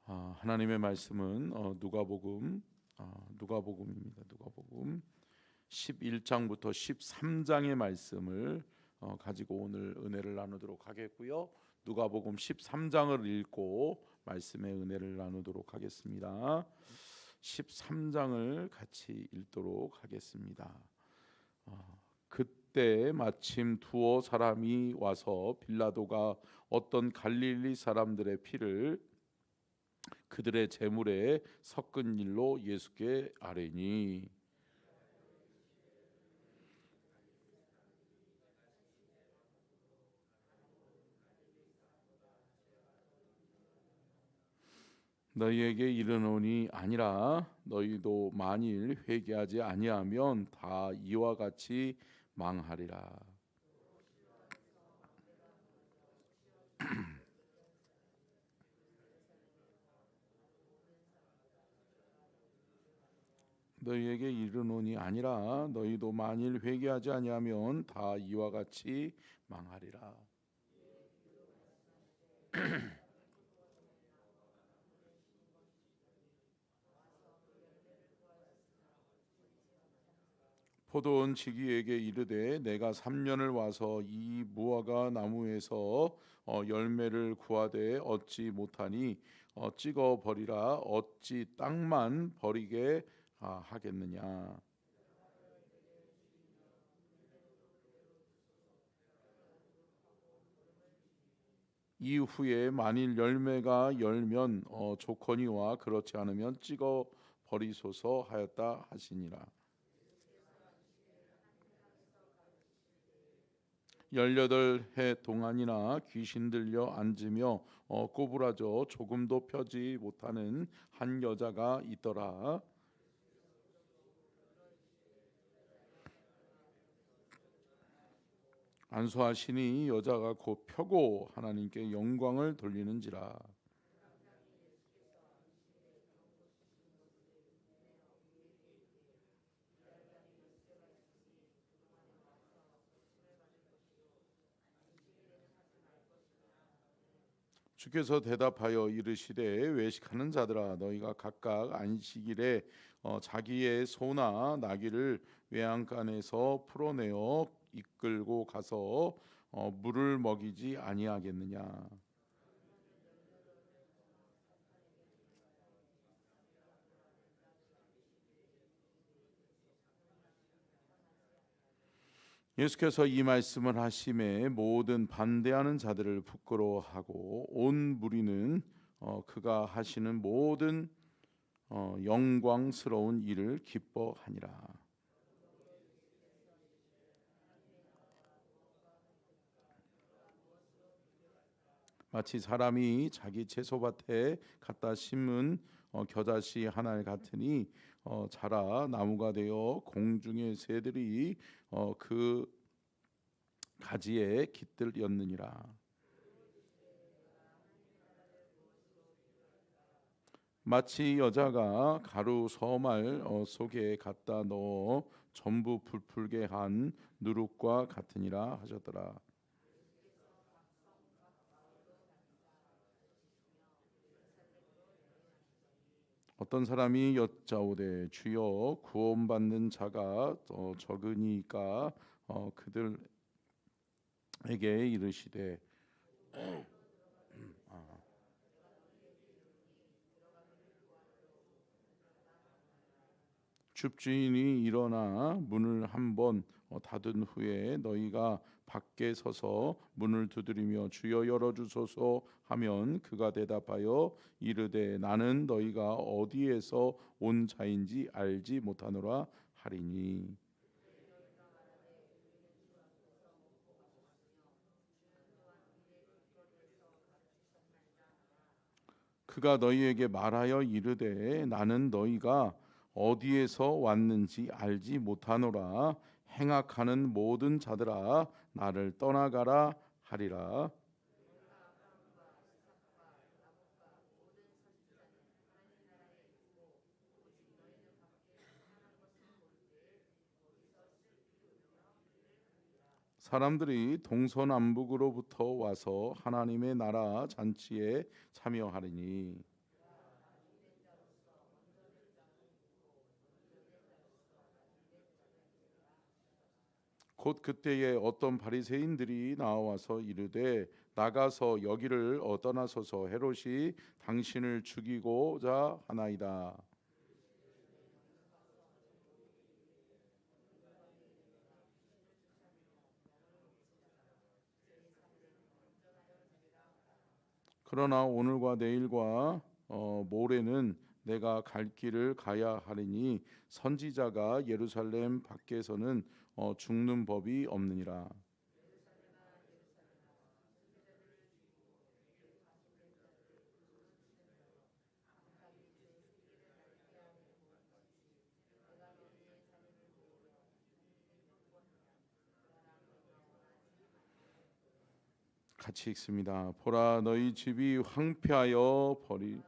하나님의 말씀은 누가복음입니다. 누가복음 11장부터 13장의 말씀을 가지고 오늘 은혜를 나누도록 하겠고요. 누가복음 13장을 읽고 말씀의 은혜를 나누도록 하겠습니다. 13장을 같이 읽도록 하겠습니다. 그때 마침 두어 사람이 와서 빌라도가 어떤 갈릴리 사람들의 피를 그들의 제물에 섞은 일로 예수께 아뢰니 너희에게 이르노니 아니라 너희도 만일 회개하지 아니하면 다 이와 같이 망하리라. 너희에게 이르노니 아니라 너희도 만일 회개하지 아니하면 다 이와 같이 망하리라. 포도원 지기에게 이르되 내가 3년을 와서 이 무화과 나무에서 열매를 구하되 얻지 못하니 찍어 버리라. 어찌 땅만 버리게 하겠느냐. 이후에 만일 열매가 열면 좋거니와 그렇지 않으면 찍어 버리소서 하였다 하시니라. 18해 동안이나 귀신 들려 앉으며 꼬부라져 조금도 펴지 못하는 한 여자가 있더라. 안수하시니 여자가 곧 펴고 하나님께 영광을 돌리는지라. 주께서 대답하여 이르시되 외식하는 자들아 너희가 각각 안식일에 자기의 소나 나귀를 외양간에서 풀어내어 이끌고 가서 물을 먹이지 아니하겠느냐. 예수께서 이 말씀을 하심에 모든 반대하는 자들을 부끄러워하고 온 무리는 그가 하시는 모든 영광스러운 일을 기뻐하니라. 마치 사람이 자기 채소밭에 갖다 심은 겨자씨 하나 같으니 자라 나무가 되어 공중의 새들이 그 가지에 깃들였느니라. 마치 여자가 가루 서말 속에 갖다 넣어 전부 불풀게 한 누룩과 같으니라 하셨더라. 어떤 사람이 여짜오되 주여 구원받는 자가 적으니까 그들에게 이르시되 줍주인이 일어나 문을 한번 닫은 후에 너희가 밖에 서서 문을 두드리며 주여 열어주소서 하면 그가 대답하여 이르되 나는 너희가 어디에서 온 자인지 알지 못하노라 하리니. 그가 너희에게 말하여 이르되 나는 너희가 어디에서 왔는지 알지 못하노라. 행악하는 모든 자들아 나를 떠나가라 하리라. 사람들이 동서남북으로부터 와서 하나님의 나라 잔치에 참여하리니 곧 그때에 어떤 바리새인들이 나와서 이르되 나가서 여기를 떠나소서 헤롯이 당신을 죽이고자 하나이다. 그러나 오늘과 내일과 모레는 내가 갈 길을 가야 하리니 선지자가 예루살렘 밖에서는 죽는 법이 없느니라. 같이 읽습니다. 보라 너희 집이 황폐하여 버리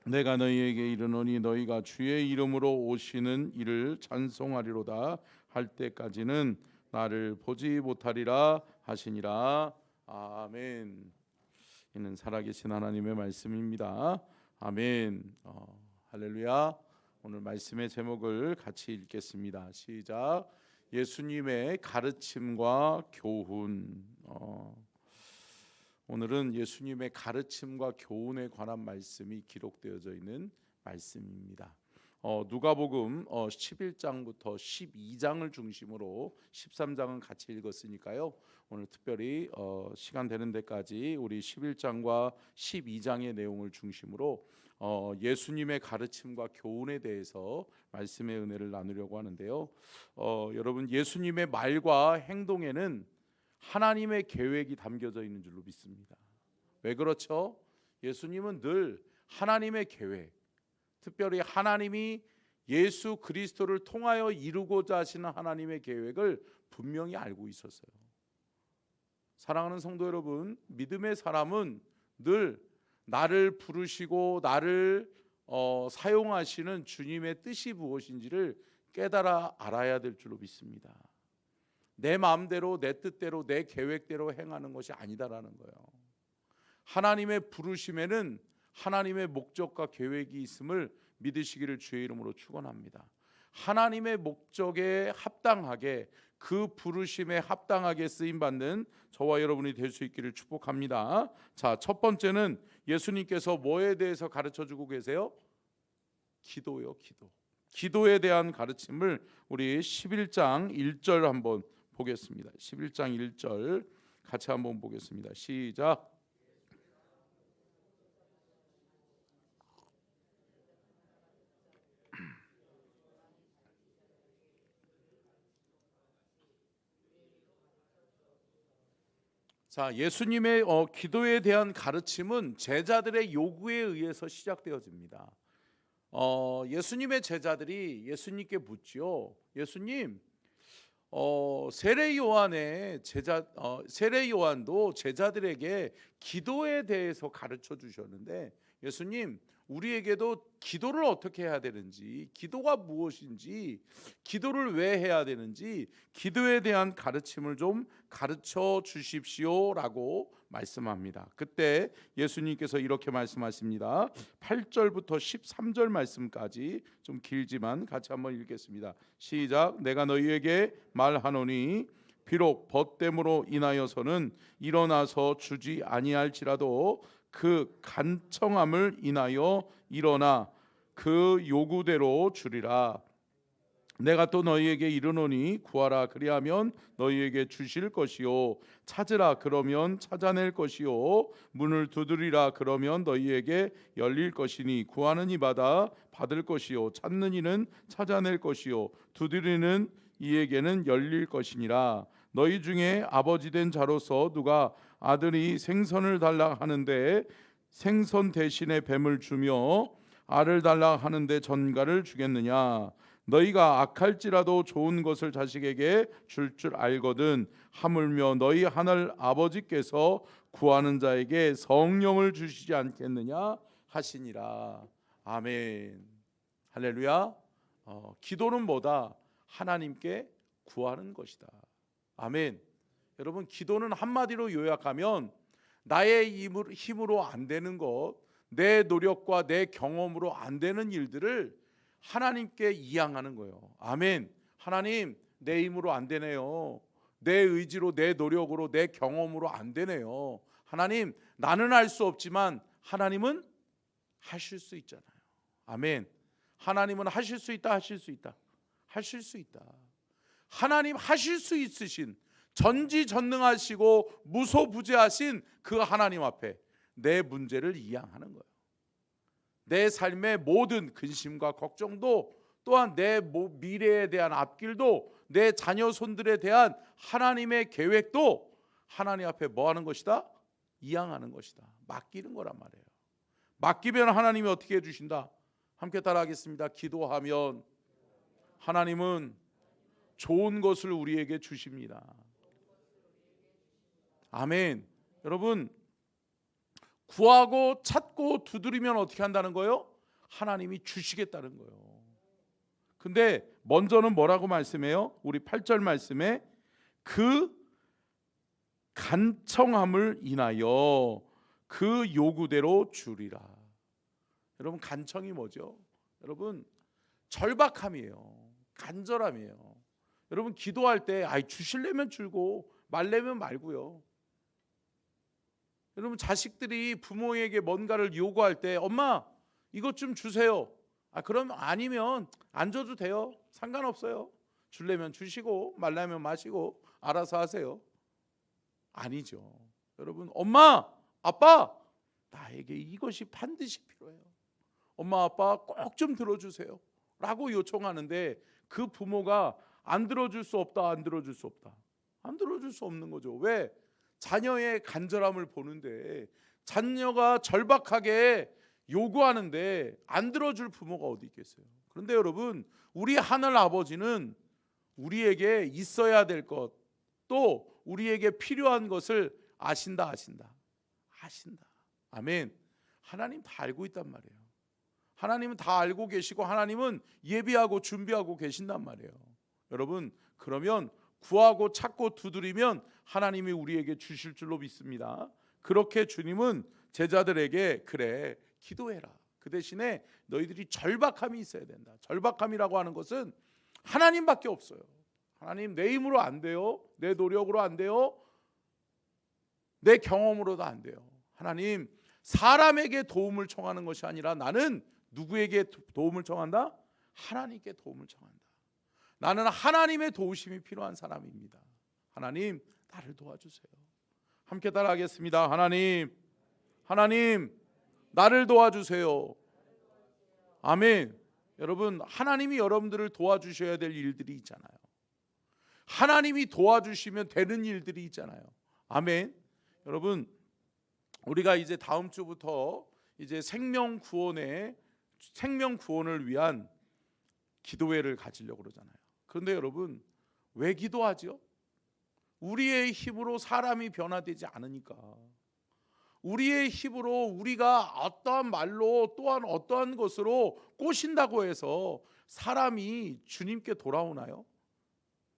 내가 너희에게 이르노니 너희가 주의 이름으로 오시는 이를 찬송하리로다 할 때까지는 나를 보지 못하리라 하시니라. 아멘. 이는 살아계신 하나님의 말씀입니다. 아멘. 할렐루야. 오늘 말씀의 제목을 같이 읽겠습니다. 시작. 예수님의 가르침과 교훈. 오늘은 예수님의 가르침과 교훈에 관한 말씀이 기록되어져 있는 말씀입니다. 누가복음 11장부터 12장을 중심으로 13장은 같이 읽었으니까요. 오늘 특별히 시간 되는 데까지 우리 11장과 12장의 내용을 중심으로 예수님의 가르침과 교훈에 대해서 말씀의 은혜를 나누려고 하는데요. 여러분 예수님의 말과 행동에는 하나님의 계획이 담겨져 있는 줄로 믿습니다. 왜 그렇죠? 예수님은 늘 하나님의 계획, 특별히 하나님이 예수 그리스도를 통하여 이루고자 하시는 하나님의 계획을 분명히 알고 있었어요. 사랑하는 성도 여러분, 믿음의 사람은 늘 나를 부르시고 나를 사용하시는 주님의 뜻이 무엇인지를 깨달아 알아야 될 줄로 믿습니다. 내 마음대로 내 뜻대로 내 계획대로 행하는 것이 아니다라는 거예요. 하나님의 부르심에는 하나님의 목적과 계획이 있음을 믿으시기를 주의 이름으로 축원합니다. 하나님의 목적에 합당하게 그 부르심에 합당하게 쓰임 받는 저와 여러분이 될 수 있기를 축복합니다. 자, 첫 번째는 예수님께서 뭐에 대해서 가르쳐 주고 계세요? 기도요, 기도. 기도에 대한 가르침을 우리 11장 1절 한번 보겠습니다. 11장 1절 같이 한번 보겠습니다. 시작. 자, 예수님의 기도에 대한 가르침은 제자들의 요구에 의해서 시작되어집니다. 예수님의 제자들이 예수님께 묻지요. 예수님, 세례 요한도 제자들에게 기도에 대해서 가르쳐 주셨는데 예수님, 우리에게도 기도를 어떻게 해야 되는지, 기도가 무엇인지, 기도를 왜 해야 되는지 기도에 대한 가르침을 좀 가르쳐 주십시오라고 말씀합니다. 그때 예수님께서 이렇게 말씀하십니다. 8절부터 13절 말씀까지 좀 길지만 같이 한번 읽겠습니다. 시작. 내가 너희에게 말하노니 비록 벗됨으로 인하여서는 일어나서 주지 아니할지라도 그 간청함을 인하여 일어나 그 요구대로 주리라. 내가 또 너희에게 이르노니 구하라 그리하면 너희에게 주실 것이요 찾으라 그러면 찾아낼 것이요 문을 두드리라 그러면 너희에게 열릴 것이니 구하는 이마다 받을 것이요 찾는 이는 찾아낼 것이요 두드리는 이에게는 열릴 것이니라. 너희 중에 아버지 된 자로서 누가 아들이 생선을 달라 하는데 생선 대신에 뱀을 주며 알을 달라 하는데 전갈을 주겠느냐? 너희가 악할지라도 좋은 것을 자식에게 줄 알거든 하물며 너희 하늘 아버지께서 구하는 자에게 성령을 주시지 않겠느냐 하시니라. 아멘. 할렐루야. 기도는 뭐다? 하나님께 구하는 것이다. 아멘. 여러분, 기도는 한마디로 요약하면 나의 힘으로 안 되는 것, 내 노력과 내 경험으로 안 되는 일들을 하나님께 이양하는 거예요. 아멘. 하나님, 내 힘으로 안 되네요. 내 의지로, 내 노력으로, 내 경험으로 안 되네요. 하나님, 나는 할 수 없지만 하나님은 하실 수 있잖아요. 아멘. 하나님은 하실 수 있다, 하실 수 있다, 하실 수 있다. 하나님 하실 수 있으신, 전지전능하시고 무소부재하신 그 하나님 앞에 내 문제를 이양하는 거예요. 내 삶의 모든 근심과 걱정도, 또한 내 미래에 대한 앞길도, 내 자녀 손들에 대한 하나님의 계획도 하나님 앞에 뭐 하는 것이다? 이양하는 것이다. 맡기는 거란 말이에요. 맡기면 하나님이 어떻게 해주신다? 함께 따라하겠습니다. 기도하면 하나님은 좋은 것을 우리에게 주십니다. 아멘. 여러분, 구하고 찾고 두드리면 어떻게 한다는 거예요? 하나님이 주시겠다는 거예요. 근데 먼저는 뭐라고 말씀해요? 우리 8절 말씀에 그 간청함을 인하여 그 요구대로 주리라. 여러분, 간청이 뭐죠? 여러분, 절박함이에요. 간절함이에요. 여러분, 기도할 때 주실래면 줄고 말래면 말고요. 여러분, 자식들이 부모에게 뭔가를 요구할 때 엄마 이것 좀 주세요. 그럼 아니면 안 줘도 돼요. 상관없어요. 줄래면 주시고 말라면 마시고 알아서 하세요. 아니죠. 여러분, 엄마 아빠 나에게 이것이 반드시 필요해요. 엄마 아빠 꼭 좀 들어주세요 라고 요청하는데 그 부모가 안 들어줄 수 없다, 안 들어줄 수 없다. 안 들어줄 수 없는 거죠. 왜? 자녀의 간절함을 보는데, 자녀가 절박하게 요구하는데 안 들어줄 부모가 어디 있겠어요. 그런데 여러분, 우리 하늘 아버지는 우리에게 있어야 될 것, 또 우리에게 필요한 것을 아신다. 아멘. 하나님 다 알고 있단 말이에요. 하나님은 다 알고 계시고 하나님은 예비하고 준비하고 계신단 말이에요. 여러분, 그러면 구하고 찾고 두드리면 하나님이 우리에게 주실 줄로 믿습니다. 그렇게 주님은 제자들에게 그래 기도해라. 그 대신에 너희들이 절박함이 있어야 된다. 절박함이라고 하는 것은 하나님밖에 없어요. 하나님, 내 힘으로 안 돼요. 내 노력으로 안 돼요. 내 경험으로도 안 돼요. 하나님, 사람에게 도움을 청하는 것이 아니라 나는 누구에게 도움을 청한다? 하나님께 도움을 청한다. 나는 하나님의 도우심이 필요한 사람입니다. 하나님, 나를 도와주세요. 함께 따라하겠습니다. 하나님, 나를 도와주세요. 아멘. 여러분, 하나님이 여러분들을 도와주셔야 될 일들이 있잖아요. 하나님이 도와주시면 되는 일들이 있잖아요. 아멘. 여러분, 우리가 이제 다음 주부터 이제 생명 구원을 위한 기도회를 가지려고 그러잖아요. 그런데 여러분, 왜 기도하죠? 우리의 힘으로 사람이 변화되지 않으니까. 우리의 힘으로 우리가 어떠한 말로 또한 어떠한 것으로 꼬신다고 해서 사람이 주님께 돌아오나요?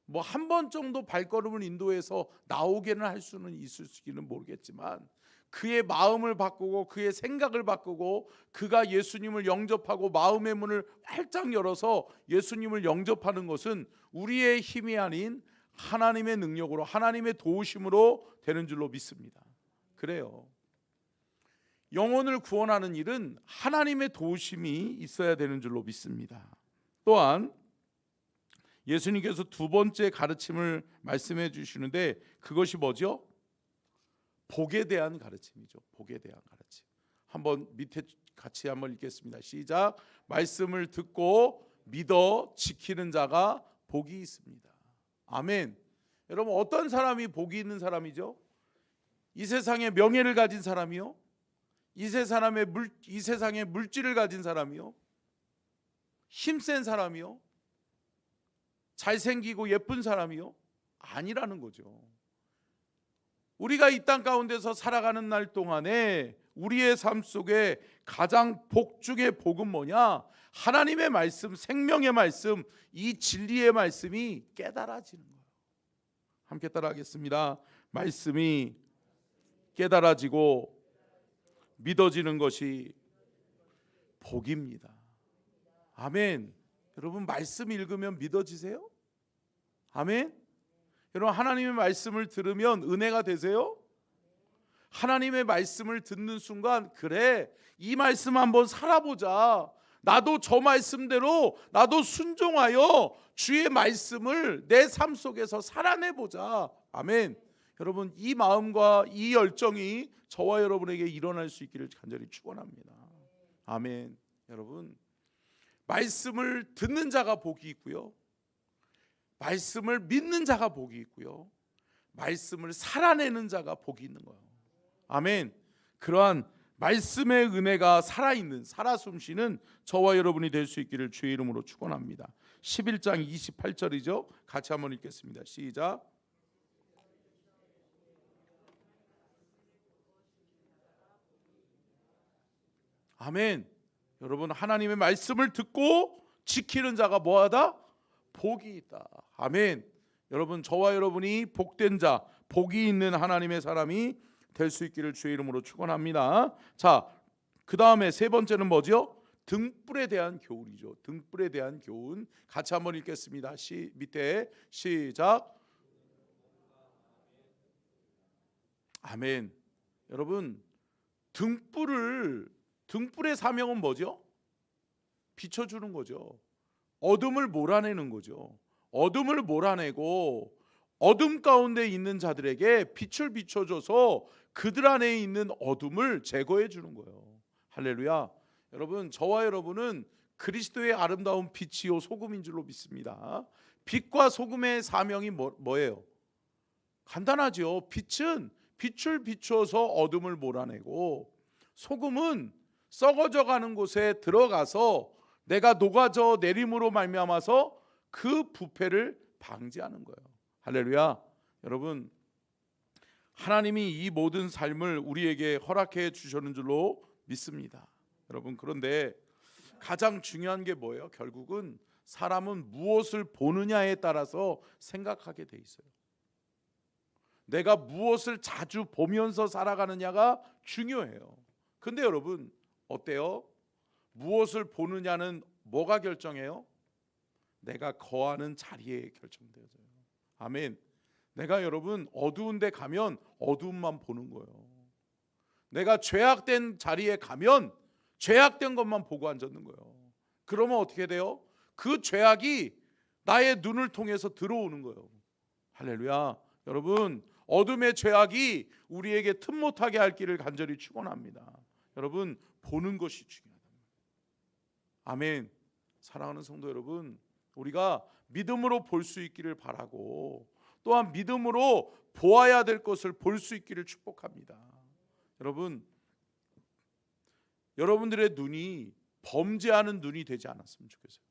뭐 한 번 정도 발걸음을 인도해서 나오게는 할 수는 있을지는 모르겠지만, 그의 마음을 바꾸고 그의 생각을 바꾸고 그가 예수님을 영접하고 마음의 문을 활짝 열어서 예수님을 영접하는 것은 우리의 힘이 아닌 하나님의 능력으로, 하나님의 도우심으로 되는 줄로 믿습니다. 그래요. 영혼을 구원하는 일은 하나님의 도우심이 있어야 되는 줄로 믿습니다. 또한 예수님께서 두 번째 가르침을 말씀해 주시는데, 그것이 뭐죠? 복에 대한 가르침이죠. 복에 대한 가르침. 한번 밑에 같이 한번 읽겠습니다. 시작. 말씀을 듣고 믿어 지키는 자가 복이 있습니다. 아멘. 여러분, 어떤 사람이 복이 있는 사람이죠? 이 세상에 명예를 가진 사람이요? 이 세상에 물질을 가진 사람이요? 힘센 사람이요? 잘생기고 예쁜 사람이요? 아니라는 거죠. 우리가 이 땅 가운데서 살아가는 날 동안에 우리의 삶 속에 가장 복 중의 복은 뭐냐? 하나님의 말씀, 생명의 말씀, 이 진리의 말씀이 깨달아지는 거예요. 함께 따라하겠습니다. 말씀이 깨달아지고 믿어지는 것이 복입니다. 아멘. 여러분, 말씀 읽으면 믿어지세요? 아멘. 여러분, 하나님의 말씀을 들으면 은혜가 되세요? 하나님의 말씀을 듣는 순간, 그래, 이 말씀 한번 살아보자, 나도 저 말씀대로 나도 순종하여 주의 말씀을 내 삶 속에서 살아내보자. 아멘. 여러분, 이 마음과 이 열정이 저와 여러분에게 일어날 수 있기를 간절히 축원합니다. 아멘. 여러분, 말씀을 듣는 자가 복이 있고요, 말씀을 믿는 자가 복이 있고요, 말씀을 살아내는 자가 복이 있는 거예요. 아멘. 그러한 말씀의 은혜가 살아있는, 살아 숨쉬는 저와 여러분이 될 수 있기를 주의 이름으로 축원합니다. 11장 28절이죠. 같이 한번 읽겠습니다. 시작. 아멘. 여러분, 하나님의 말씀을 듣고 지키는 자가 뭐하다? 복이 있다. 아멘. 여러분, 저와 여러분이 복된 자, 복이 있는 하나님의 사람이 될 수 있기를 주의 이름으로 축원합니다. 자, 그 다음에 세 번째는 뭐죠? 등불에 대한 교훈이죠. 등불에 대한 교훈. 같이 한번 읽겠습니다. 밑에 시작. 아멘. 여러분, 등불의 사명은 뭐죠? 비춰주는 거죠. 어둠을 몰아내는 거죠. 어둠을 몰아내고 어둠 가운데 있는 자들에게 빛을 비춰줘서 그들 안에 있는 어둠을 제거해 주는 거예요. 할렐루야. 여러분, 저와 여러분은 그리스도의 아름다운 빛이요 소금인 줄로 믿습니다. 빛과 소금의 사명이 뭐예요? 간단하죠. 빛은 빛을 비추어서 어둠을 몰아내고, 소금은 썩어져 가는 곳에 들어가서 내가 녹아져 내림으로 말미암아서 그 부패를 방지하는 거예요. 할렐루야. 여러분, 하나님이 이 모든 삶을 우리에게 허락해 주셨는 줄로 믿습니다. 여러분, 그런데 가장 중요한 게 뭐예요? 결국은 사람은 무엇을 보느냐에 따라서 생각하게 돼 있어요. 내가 무엇을 자주 보면서 살아가느냐가 중요해요. 근데 여러분, 어때요? 무엇을 보느냐는 뭐가 결정해요? 내가 거하는 자리에 결정되어져요. 아멘. 내가 여러분 어두운 데 가면 어두움만 보는 거예요. 내가 죄악된 자리에 가면 죄악된 것만 보고 앉았는 거예요. 그러면 어떻게 돼요? 그 죄악이 나의 눈을 통해서 들어오는 거예요. 할렐루야. 여러분, 어둠의 죄악이 우리에게 틈 못하게 할 길을 간절히 축원합니다. 여러분, 보는 것이 중요하다. 아멘. 사랑하는 성도 여러분, 우리가 믿음으로 볼 수 있기를 바라고, 또한 믿음으로 보아야 될 것을 볼 수 있기를 축복합니다. 여러분, 여러분들의 눈이 범죄하는 눈이 되지 않았으면 좋겠어요.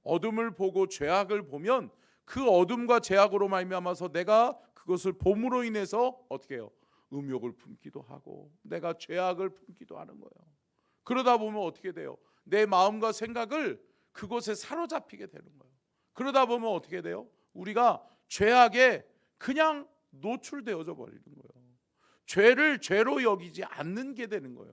어둠을 보고 죄악을 보면 그 어둠과 죄악으로 말미암아서 내가 그것을 봄으로 인해서 어떻게 해요? 음욕을 품기도 하고 내가 죄악을 품기도 하는 거예요. 그러다 보면 어떻게 돼요? 내 마음과 생각을 그곳에 사로잡히게 되는 거예요. 그러다 보면 어떻게 돼요? 우리가 죄악에 그냥 노출되어져 버리는 거예요. 죄를 죄로 여기지 않는 게 되는 거예요.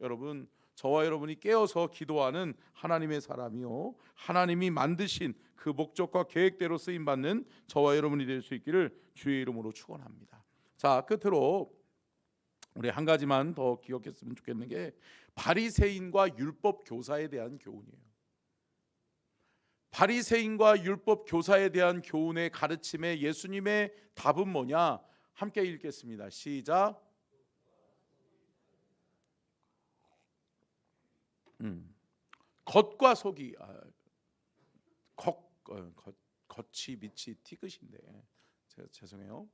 여러분, 저와 여러분이 깨어서 기도하는 하나님의 사람이요, 하나님이 만드신 그 목적과 계획대로 쓰임받는 저와 여러분이 될 수 있기를 주의 이름으로 축원합니다. 자, 끝으로 우리 한 가지만 더 기억했으면 좋겠는 게 바리새인과 율법 교사에 대한 교훈이에요. 바리새인과 율법 교사에 대한 교훈의 가르침에 예수님의 답은 뭐냐? 함께 읽겠습니다. 시작. 겉과 속이 겉이 밑이 티끝인데 제가 죄송해요.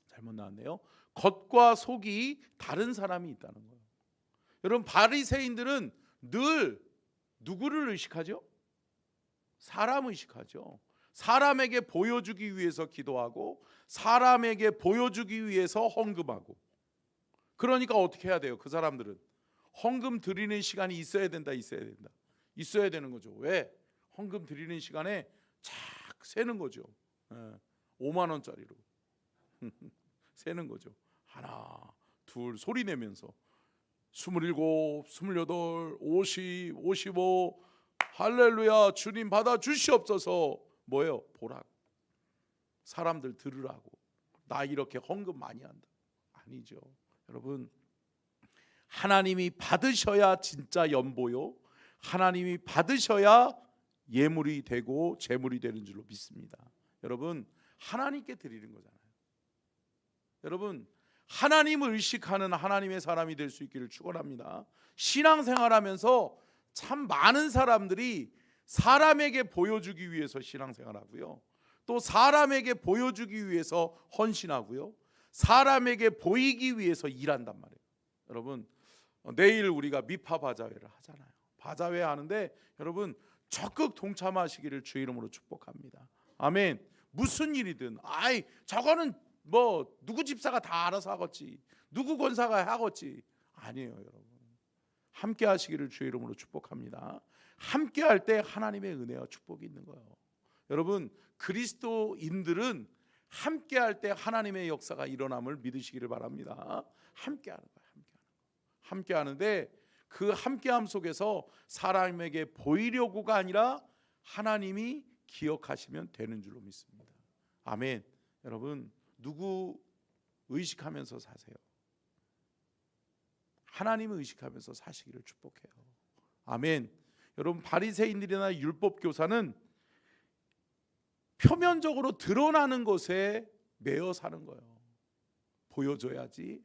잘못 나왔네요. 겉과 속이 다른 사람이 있다는 거예요. 여러분, 바리새인들은 늘 누구를 의식하죠? 사람 의식하죠. 사람에게 보여주기 위해서 기도하고 사람에게 보여주기 위해서 헌금하고. 그러니까 어떻게 해야 돼요? 그 사람들은 헌금 드리는 시간이 있어야 된다. 있어야 되는 거죠. 왜? 헌금 드리는 시간에 착 세는 거죠. 5만 원짜리로 세는 거죠. 하나, 둘 소리 내면서 27, 28, 50, 55 할렐루야 주님 받아 주시옵소서 뭐예요? 보라고. 사람들 들으라고. 나 이렇게 헌금 많이 한다. 아니죠. 여러분, 하나님이 받으셔야 진짜 연보요, 하나님이 받으셔야 예물이 되고 재물이 되는 줄로 믿습니다. 여러분, 하나님께 드리는 거잖아요. 여러분, 하나님을 의식하는 하나님의 사람이 될 수 있기를 축원합니다. 신앙생활하면서 참 많은 사람들이 사람에게 보여주기 위해서 신앙생활하고요, 또 사람에게 보여주기 위해서 헌신하고요, 사람에게 보이기 위해서 일한단 말이에요. 여러분, 내일 우리가 미파 바자회를 하잖아요. 바자회 하는데 여러분 적극 동참하시기를 주의 이름으로 축복합니다. 아멘. 무슨 일이든 저거는 뭐 누구 집사가 다 알아서 하겠지, 누구 권사가 하겠지. 아니에요. 여러분, 함께 하시기를 주의 이름으로 축복합니다. 함께 할 때 하나님의 은혜와 축복이 있는 거예요. 여러분, 그리스도인들은 함께 할 때 하나님의 역사가 일어남을 믿으시기를 바랍니다. 함께 하는 거예요. 함께 하는데 그 함께함 속에서 사람에게 보이려고가 아니라 하나님이 기억하시면 되는 줄로 믿습니다. 아멘. 여러분, 누구 의식하면서 사세요? 하나님을 의식하면서 사시기를 축복해요. 아멘. 여러분, 바리새인들이나 율법 교사는 표면적으로 드러나는 것에 매여 사는 거예요. 보여줘야지.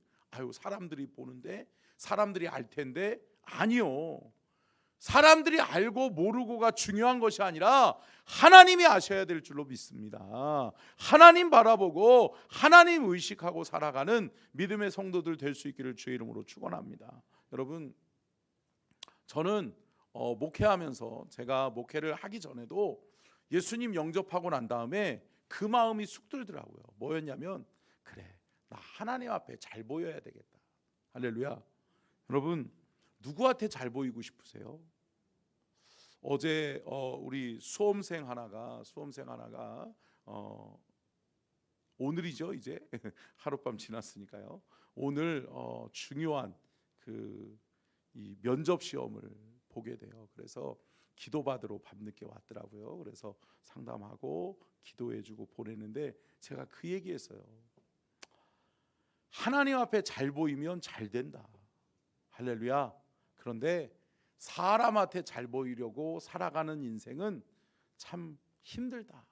사람들이 보는데, 사람들이 알 텐데. 아니요. 사람들이 알고 모르고가 중요한 것이 아니라 하나님이 아셔야 될 줄로 믿습니다. 하나님 바라보고 하나님 의식하고 살아가는 믿음의 성도들 될 수 있기를 주의 이름으로 축원합니다. 여러분, 저는 목회하면서, 제가 목회를 하기 전에도 예수님 영접하고 난 다음에 그 마음이 쑥 들더라고요. 뭐였냐면, 그래, 나 하나님 앞에 잘 보여야 되겠다. 할렐루야. 여러분, 누구한테 잘 보이고 싶으세요? 어제 우리 수험생 하나가 오늘이죠, 이제 하룻밤 지났으니까요. 오늘 중요한 이 면접 시험을 보게 돼요. 그래서 기도받으러 밤늦게 왔더라고요. 그래서 상담하고 기도해주고 보내는데 제가 그 얘기했어요. 하나님 앞에 잘 보이면 잘 된다. 할렐루야. 그런데 사람한테 잘 보이려고 살아가는 인생은 참 힘들다.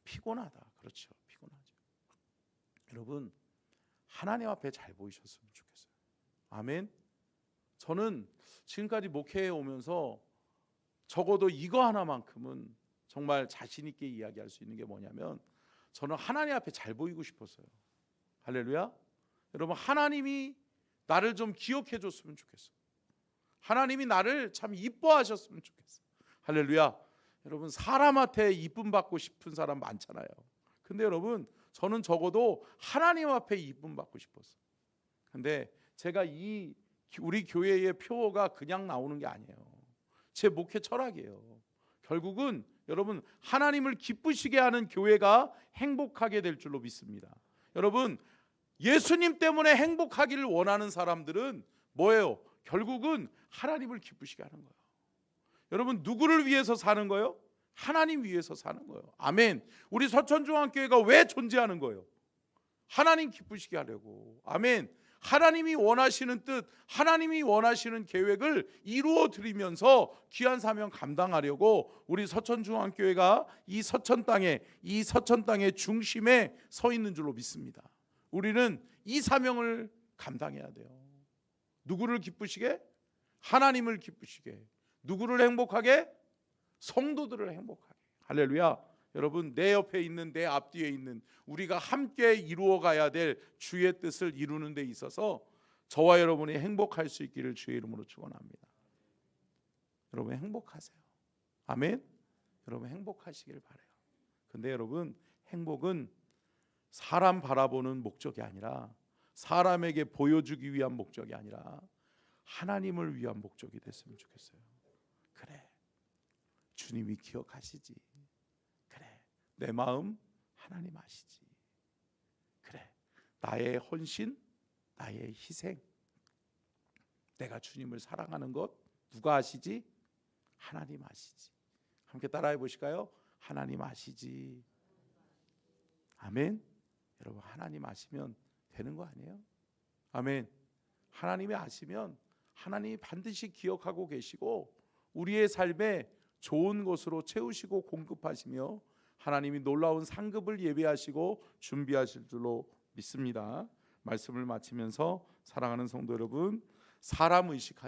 피곤하다. 그렇죠. 피곤하죠. 여러분, 하나님 앞에 잘 보이셨으면 좋겠어요. 아멘. 저는 지금까지 목회해 오면서 적어도 이거 하나만큼은 정말 자신 있게 이야기할 수 있는 게 뭐냐면, 저는 하나님 앞에 잘 보이고 싶었어요. 할렐루야. 여러분, 하나님이 나를 좀 기억해 줬으면 좋겠어요. 하나님이 나를 참 이뻐하셨으면 좋겠어요. 할렐루야. 여러분, 사람한테 이쁨 받고 싶은 사람 많잖아요. 근데 여러분, 저는 적어도 하나님 앞에 이쁨 받고 싶었어요. 근데 제가 우리 교회의 표어가 그냥 나오는 게 아니에요. 제 목회 철학이에요. 결국은 여러분, 하나님을 기쁘시게 하는 교회가 행복하게 될 줄로 믿습니다. 여러분, 예수님 때문에 행복하기를 원하는 사람들은 뭐예요? 결국은 하나님을 기쁘시게 하는 거예요. 여러분, 누구를 위해서 사는 거예요? 하나님 위해서 사는 거예요. 아멘. 우리 서천중앙교회가 왜 존재하는 거예요? 하나님 기쁘시게 하려고. 아멘. 하나님이 원하시는 뜻, 하나님이 원하시는 계획을 이루어 드리면서 귀한 사명 감당하려고 우리 서천중앙교회가 이 서천 땅의 중심에 서 있는 줄로 믿습니다. 우리는 이 사명을 감당해야 돼요. 누구를 기쁘시게? 하나님을 기쁘시게. 누구를 행복하게? 성도들을 행복하게. 할렐루야. 여러분, 내 옆에 있는, 내 앞뒤에 있는 우리가 함께 이루어가야 될 주의 뜻을 이루는 데 있어서 저와 여러분이 행복할 수 있기를 주의 이름으로 축원합니다. 여러분, 행복하세요. 아멘. 여러분, 행복하시길 바라요. 근데 여러분, 행복은 사람 바라보는 목적이 아니라, 사람에게 보여주기 위한 목적이 아니라 하나님을 위한 목적이 됐으면 좋겠어요. 그래, 주님이 기억하시지. 그래, 내 마음 하나님 아시지. 그래, 나의 헌신, 나의 희생, 내가 주님을 사랑하는 것 누가 아시지? 하나님 아시지. 함께 따라해 보실까요? 하나님 아시지. 아멘. 여러분, 하나님 아시면 되는 거 아니에요? 아멘. 하나님이 아시면 하나님이 반드시 기억하고 계시고 우리의 삶에 좋은 것으로 채우시고 공급하시며 하나님이 놀라운 상급을 예비하시고 준비하실 줄로 믿습니다. 말씀을 마치면서 사랑하는 성도 여러분, 사람 의식하지